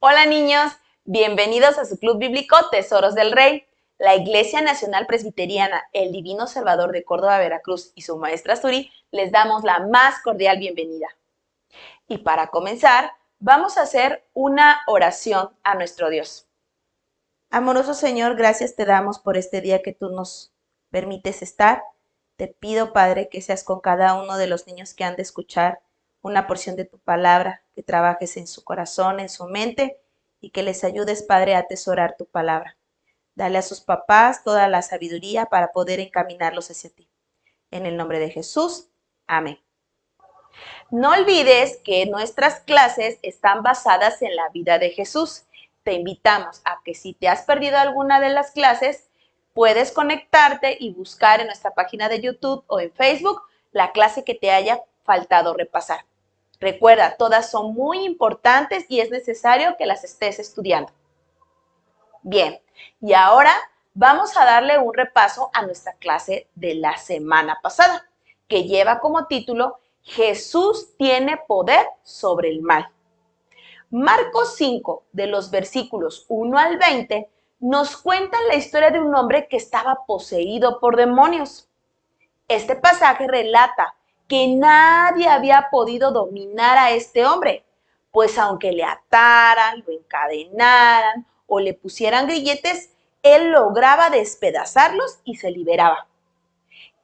Hola niños, bienvenidos a su Club Bíblico Tesoros del Rey. La Iglesia Nacional Presbiteriana, el Divino Salvador de Córdoba, Veracruz y su maestra Suri les damos la más cordial bienvenida. Y para comenzar, vamos a hacer una oración a nuestro Dios. Amoroso Señor, gracias te damos por este día que tú nos permites estar. Te pido, Padre, que seas con cada uno de los niños que han de escuchar una porción de tu palabra, que trabajes en su corazón, en su mente y que les ayudes, Padre, a atesorar tu palabra. Dale a sus papás toda la sabiduría para poder encaminarlos hacia ti. En el nombre de Jesús, amén. No olvides que nuestras clases están basadas en la vida de Jesús. Te invitamos a que si te has perdido alguna de las clases, puedes conectarte y buscar en nuestra página de YouTube o en Facebook la clase que te haya faltado repasar. Recuerda, todas son muy importantes y es necesario que las estés estudiando. Bien, y ahora vamos a darle un repaso a nuestra clase de la semana pasada, que lleva como título Jesús tiene poder sobre el mal. Marcos 5, de los versículos 1 al 20, nos cuenta la historia de un hombre que estaba poseído por demonios. Este pasaje relata que nadie había podido dominar a este hombre, pues aunque le ataran, lo encadenaran o le pusieran grilletes, él lograba despedazarlos y se liberaba.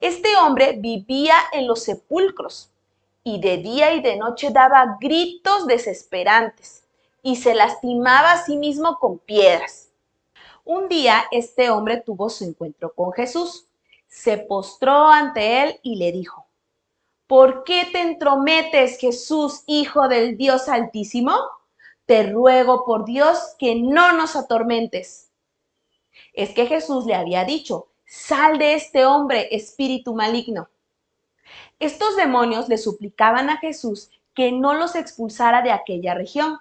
Este hombre vivía en los sepulcros y de día y de noche daba gritos desesperantes y se lastimaba a sí mismo con piedras. Un día este hombre tuvo su encuentro con Jesús, se postró ante él y le dijo: ¿Por qué te entrometes, Jesús, Hijo del Dios Altísimo? Te ruego por Dios que no nos atormentes. Es que Jesús le había dicho: sal de este hombre, espíritu maligno. Estos demonios le suplicaban a Jesús que no los expulsara de aquella región.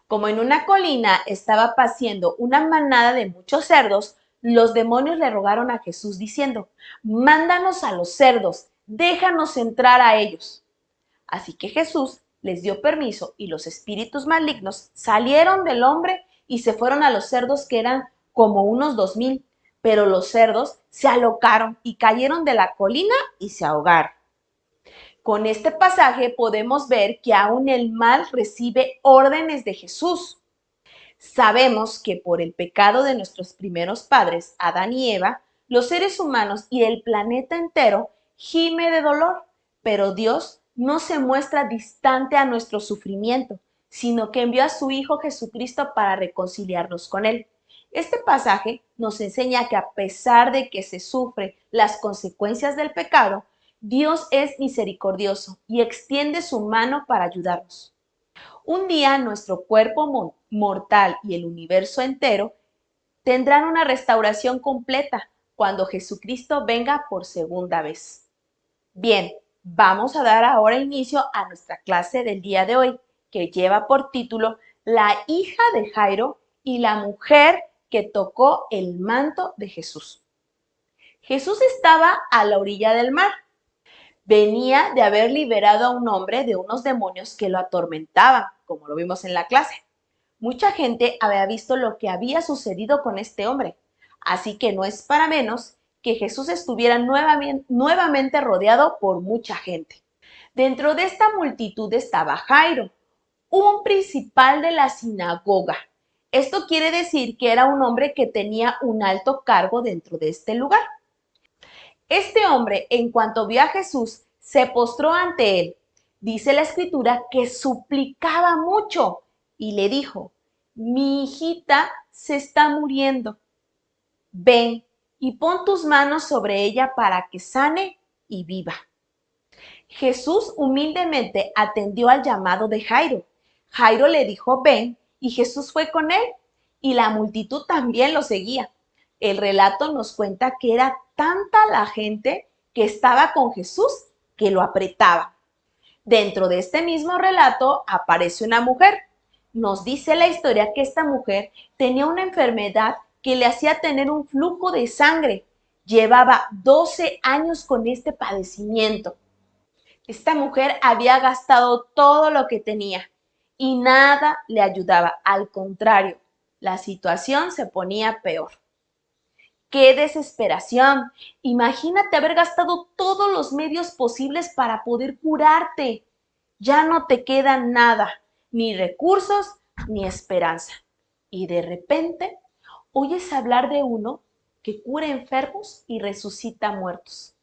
Como en una colina estaba paciendo una manada de muchos cerdos, los demonios le rogaron a Jesús diciendo: mándanos a los cerdos, déjanos entrar a ellos. Así que Jesús les dio permiso y los espíritus malignos salieron del hombre y se fueron a los cerdos, que eran como unos 2000, pero los cerdos se alocaron y cayeron de la colina y se ahogaron. Con este pasaje podemos ver que aún el mal recibe órdenes de Jesús. Sabemos que por el pecado de nuestros primeros padres, Adán y Eva, los seres humanos y el planeta entero gime de dolor, pero Dios no se muestra distante a nuestro sufrimiento, sino que envió a su Hijo Jesucristo para reconciliarnos con Él. Este pasaje nos enseña que a pesar de que se sufre las consecuencias del pecado, Dios es misericordioso y extiende su mano para ayudarnos. Un día nuestro cuerpo mortal y el universo entero tendrán una restauración completa cuando Jesucristo venga por segunda vez. Bien, vamos a dar ahora inicio a nuestra clase del día de hoy, que lleva por título La hija de Jairo y la mujer que tocó el manto de Jesús. Jesús estaba a la orilla del mar. Venía de haber liberado a un hombre de unos demonios que lo atormentaban, como lo vimos en la clase. Mucha gente había visto lo que había sucedido con este hombre, así que no es para menos que Jesús estuviera nuevamente rodeado por mucha gente. Dentro de esta multitud estaba Jairo, un principal de la sinagoga. Esto quiere decir que era un hombre que tenía un alto cargo dentro de este lugar. Este hombre, en cuanto vio a Jesús, se postró ante él. Dice la escritura que suplicaba mucho y le dijo: mi hijita se está muriendo. Ven y pon tus manos sobre ella para que sane y viva. Jesús humildemente atendió al llamado de Jairo. Jairo le dijo: ven, y Jesús fue con él, y la multitud también lo seguía. El relato nos cuenta que era tanta la gente que estaba con Jesús que lo apretaba. Dentro de este mismo relato aparece una mujer. Nos dice la historia que esta mujer tenía una enfermedad que le hacía tener un flujo de sangre. Llevaba 12 años con este padecimiento. Esta mujer había gastado todo lo que tenía y nada le ayudaba. Al contrario, la situación se ponía peor. ¡Qué desesperación! Imagínate haber gastado todos los medios posibles para poder curarte. Ya no te queda nada, ni recursos, ni esperanza. Y de repente oyes hablar de uno que cura enfermos y resucita muertos.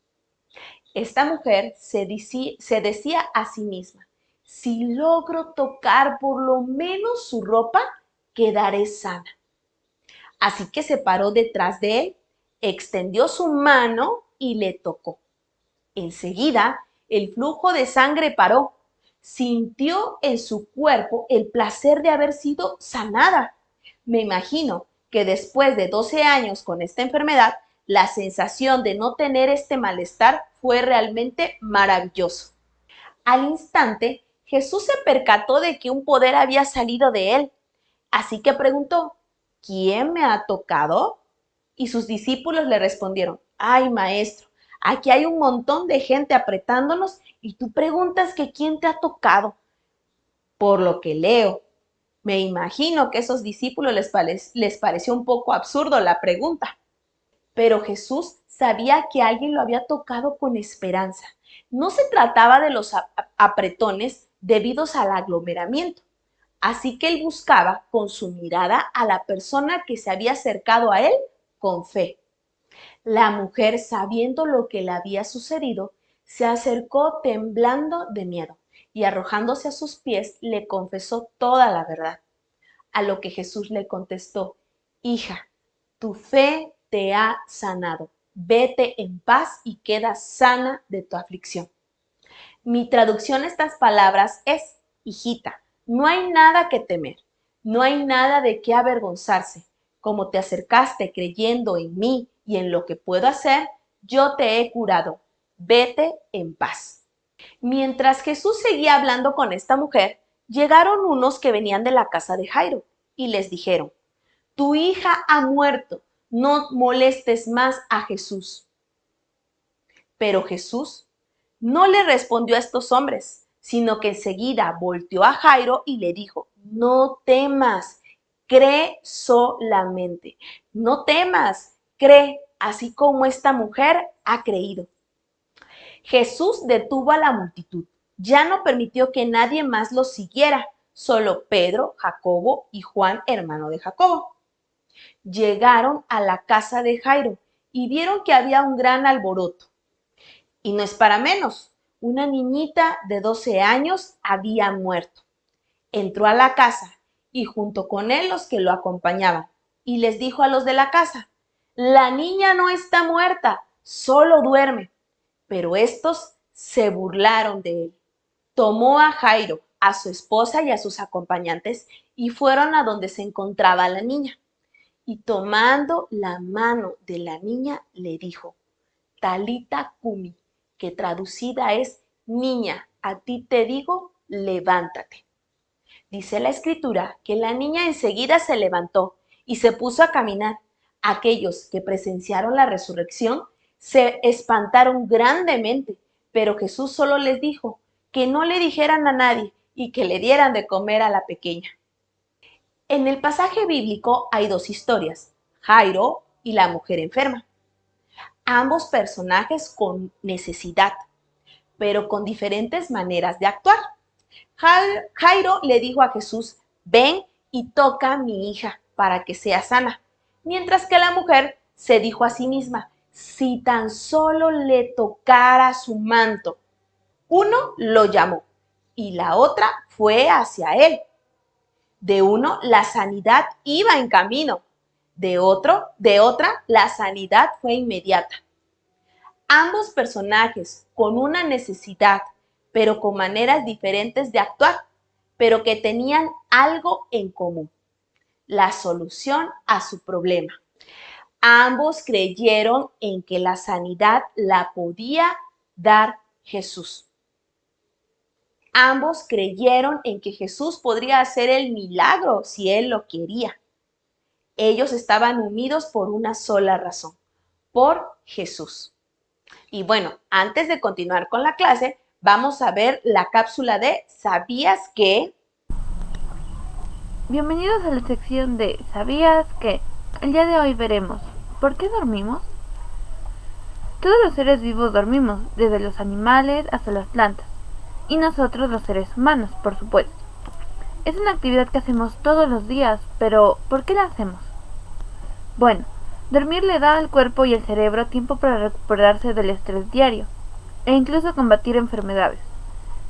Esta mujer se decía a sí misma, si logro tocar por lo menos su ropa, quedaré sana. Así que se paró detrás de él, extendió su mano y le tocó. Enseguida, el flujo de sangre paró. Sintió en su cuerpo el placer de haber sido sanada. Me imagino que después de 12 años con esta enfermedad, la sensación de no tener este malestar fue realmente maravilloso. Al instante, Jesús se percató de que un poder había salido de él. Así que preguntó, ¿quién me ha tocado? Y sus discípulos le respondieron, ay, maestro, aquí hay un montón de gente apretándonos y tú preguntas que quién te ha tocado. Por lo que leo, me imagino que a esos discípulos les pareció un poco absurdo la pregunta. Pero Jesús sabía que alguien lo había tocado con esperanza. No se trataba de los apretones debidos al aglomeramiento. Así que él buscaba con su mirada a la persona que se había acercado a él con fe. La mujer, sabiendo lo que le había sucedido, se acercó temblando de miedo y arrojándose a sus pies le confesó toda la verdad. A lo que Jesús le contestó, hija, tu fe te ha sanado. Vete en paz y queda sana de tu aflicción. Mi traducción a estas palabras es, hijita, no hay nada que temer, no hay nada de qué avergonzarse. Como te acercaste creyendo en mí y en lo que puedo hacer, yo te he curado. Vete en paz. Mientras Jesús seguía hablando con esta mujer, llegaron unos que venían de la casa de Jairo y les dijeron, tu hija ha muerto, no molestes más a Jesús. Pero Jesús no le respondió a estos hombres, sino que enseguida volteó a Jairo y le dijo, no temas, cree solamente. No temas, cree, así como esta mujer ha creído. Jesús detuvo a la multitud. Ya no permitió que nadie más lo siguiera, solo Pedro, Jacobo y Juan, hermano de Jacobo. Llegaron a la casa de Jairo y vieron que había un gran alboroto. Y no es para menos, una niñita de 12 años había muerto. Entró a la casa y junto con él los que lo acompañaban y les dijo a los de la casa, la niña no está muerta, solo duerme. Pero estos se burlaron de él. Tomó a Jairo, a su esposa y a sus acompañantes y fueron a donde se encontraba la niña. Y tomando la mano de la niña le dijo, Talita Kumi, que traducida es, niña, a ti te digo, levántate. Dice la escritura que la niña enseguida se levantó y se puso a caminar. Aquellos que presenciaron la resurrección se espantaron grandemente, pero Jesús solo les dijo que no le dijeran a nadie y que le dieran de comer a la pequeña. En el pasaje bíblico hay dos historias, Jairo y la mujer enferma. Ambos personajes con necesidad, pero con diferentes maneras de actuar. Jairo le dijo a Jesús, ven y toca a mi hija para que sea sana. Mientras que la mujer se dijo a sí misma, si tan solo le tocara su manto. Uno lo llamó y la otra fue hacia él. De uno, la sanidad iba en camino. De otra, la sanidad fue inmediata. Ambos personajes con una necesidad, pero con maneras diferentes de actuar, pero que tenían algo en común, la solución a su problema. Ambos creyeron en que la sanidad la podía dar Jesús. Ambos creyeron en que Jesús podría hacer el milagro si él lo quería. Ellos estaban unidos por una sola razón, por Jesús. Y bueno, antes de continuar con la clase, vamos a ver la cápsula de ¿sabías que? Bienvenidos a la sección de ¿Sabías que? El día de hoy veremos ¿por qué dormimos? Todos los seres vivos dormimos, desde los animales hasta las plantas, y nosotros los seres humanos, por supuesto. Es una actividad que hacemos todos los días, pero ¿por qué la hacemos? Bueno, dormir le da al cuerpo y al cerebro tiempo para recuperarse del estrés diario, e incluso combatir enfermedades.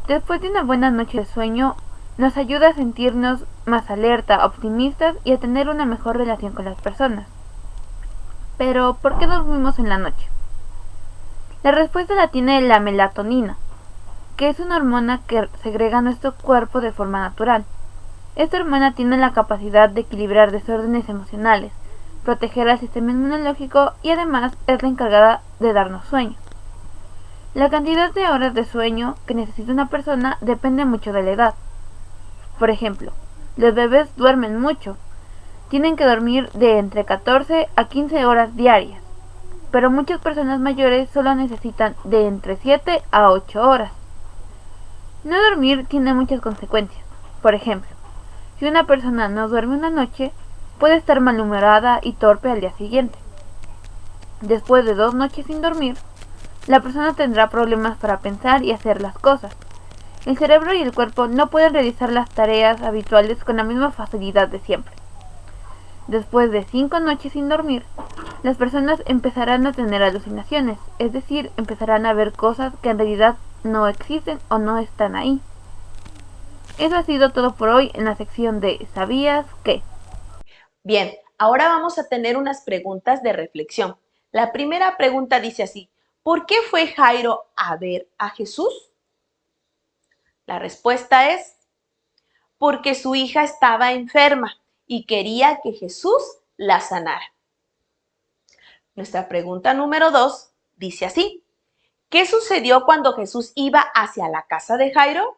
Después de una buena noche de sueño, nos ayuda a sentirnos más alerta, optimistas y a tener una mejor relación con las personas. Pero, ¿por qué dormimos en la noche? La respuesta la tiene la melatonina, que es una hormona que segrega nuestro cuerpo de forma natural. Esta hormona tiene la capacidad de equilibrar desórdenes emocionales, proteger al sistema inmunológico y además es la encargada de darnos sueño. La cantidad de horas de sueño que necesita una persona depende mucho de la edad. Por ejemplo, los bebés duermen mucho. Tienen que dormir de entre 14 a 15 horas diarias, pero muchas personas mayores solo necesitan de entre 7 a 8 horas. No dormir tiene muchas consecuencias. Por ejemplo, si una persona no duerme una noche, puede estar malhumorada y torpe al día siguiente. Después de 2 noches sin dormir, la persona tendrá problemas para pensar y hacer las cosas. El cerebro y el cuerpo no pueden realizar las tareas habituales con la misma facilidad de siempre. Después de 5 noches sin dormir, las personas empezarán a tener alucinaciones, es decir, empezarán a ver cosas que en realidad no existen o no están ahí. Eso ha sido todo por hoy en la sección de ¿Sabías qué? Bien, ahora vamos a tener unas preguntas de reflexión. La primera pregunta dice así: ¿por qué fue Jairo a ver a Jesús? La respuesta es: porque su hija estaba enferma y quería que Jesús la sanara. Nuestra pregunta número 2 dice así: ¿qué sucedió cuando Jesús iba hacia la casa de Jairo?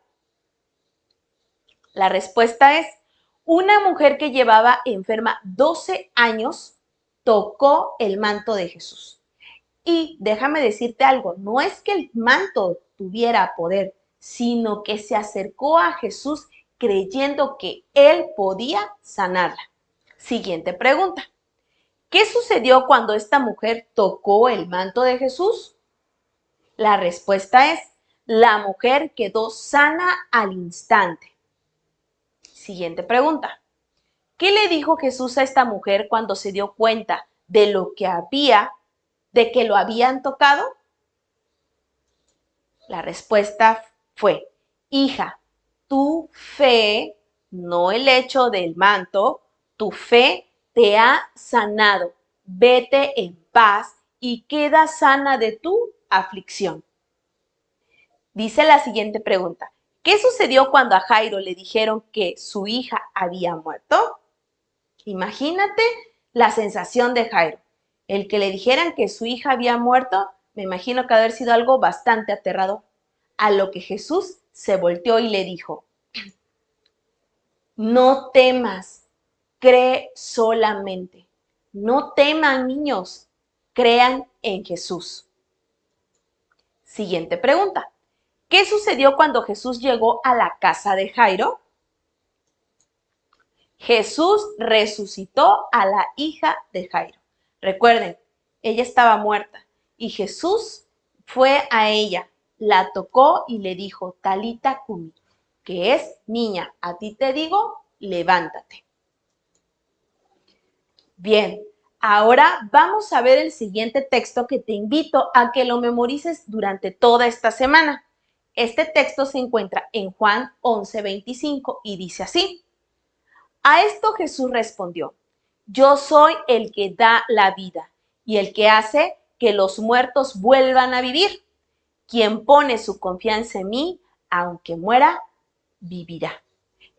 La respuesta es: una mujer que llevaba enferma 12 años tocó el manto de Jesús. Y déjame decirte algo, no es que el manto tuviera poder, sino que se acercó a Jesús creyendo que él podía sanarla. Siguiente pregunta: ¿qué sucedió cuando esta mujer tocó el manto de Jesús? La respuesta es: la mujer quedó sana al instante. Siguiente pregunta: ¿qué le dijo Jesús a esta mujer cuando se dio cuenta de que lo habían tocado? La respuesta fue: hija, tu fe, no el hecho del manto, tu fe te ha sanado. Vete en paz y queda sana de tu aflicción. Dice la siguiente pregunta: ¿qué sucedió cuando a Jairo le dijeron que su hija había muerto? Imagínate la sensación de Jairo. El que le dijeran que su hija había muerto, me imagino que haber sido algo bastante aterrador. A lo que Jesús se volteó y le dijo: no temas, cree solamente. No teman, niños, crean en Jesús. Siguiente pregunta: ¿qué sucedió cuando Jesús llegó a la casa de Jairo? Jesús resucitó a la hija de Jairo. Recuerden, ella estaba muerta y Jesús fue a ella, la tocó y le dijo: Talita cumi, que es: niña, a ti te digo, levántate. Bien, ahora vamos a ver el siguiente texto que te invito a que lo memorices durante toda esta semana. Este texto se encuentra en Juan 11:25 y dice así: a esto Jesús respondió: yo soy el que da la vida y el que hace que los muertos vuelvan a vivir. Quien pone su confianza en mí, aunque muera, vivirá.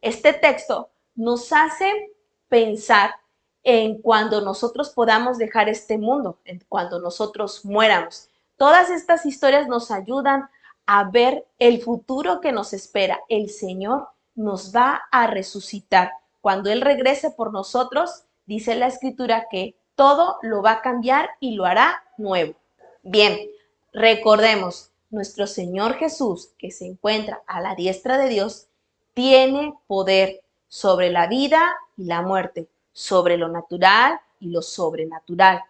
Este texto nos hace pensar en cuando nosotros podamos dejar este mundo, en cuando nosotros muéramos. Todas estas historias nos ayudan a ver el futuro que nos espera. El Señor nos va a resucitar. Cuando Él regrese por nosotros, dice la Escritura que todo lo va a cambiar y lo hará nuevo. Bien, recordemos, nuestro Señor Jesús, que se encuentra a la diestra de Dios, tiene poder sobre la vida y la muerte, sobre lo natural y lo sobrenatural.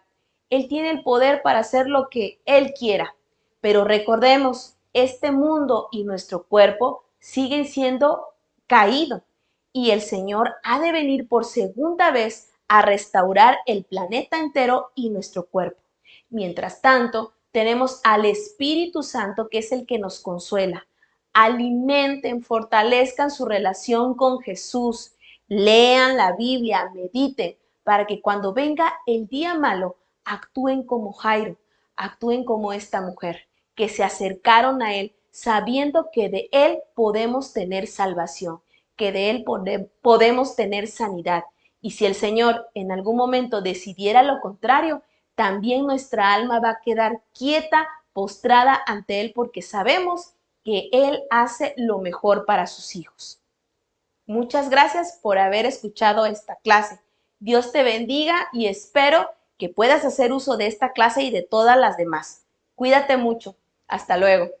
Él tiene el poder para hacer lo que Él quiera. Pero recordemos, este mundo y nuestro cuerpo siguen siendo caídos y el Señor ha de venir por segunda vez a restaurar el planeta entero y nuestro cuerpo. Mientras tanto, tenemos al Espíritu Santo, que es el que nos consuela. Alimenten, fortalezcan su relación con Jesús, lean la Biblia, mediten, para que cuando venga el día malo, actúen como Jairo, actúen como esta mujer, que se acercaron a Él sabiendo que de Él podemos tener salvación, que de Él podemos tener sanidad. Y si el Señor en algún momento decidiera lo contrario, también nuestra alma va a quedar quieta, postrada ante Él, porque sabemos que Él hace lo mejor para sus hijos. Muchas gracias por haber escuchado esta clase. Dios te bendiga y espero que puedas hacer uso de esta clase y de todas las demás. Cuídate mucho. Hasta luego.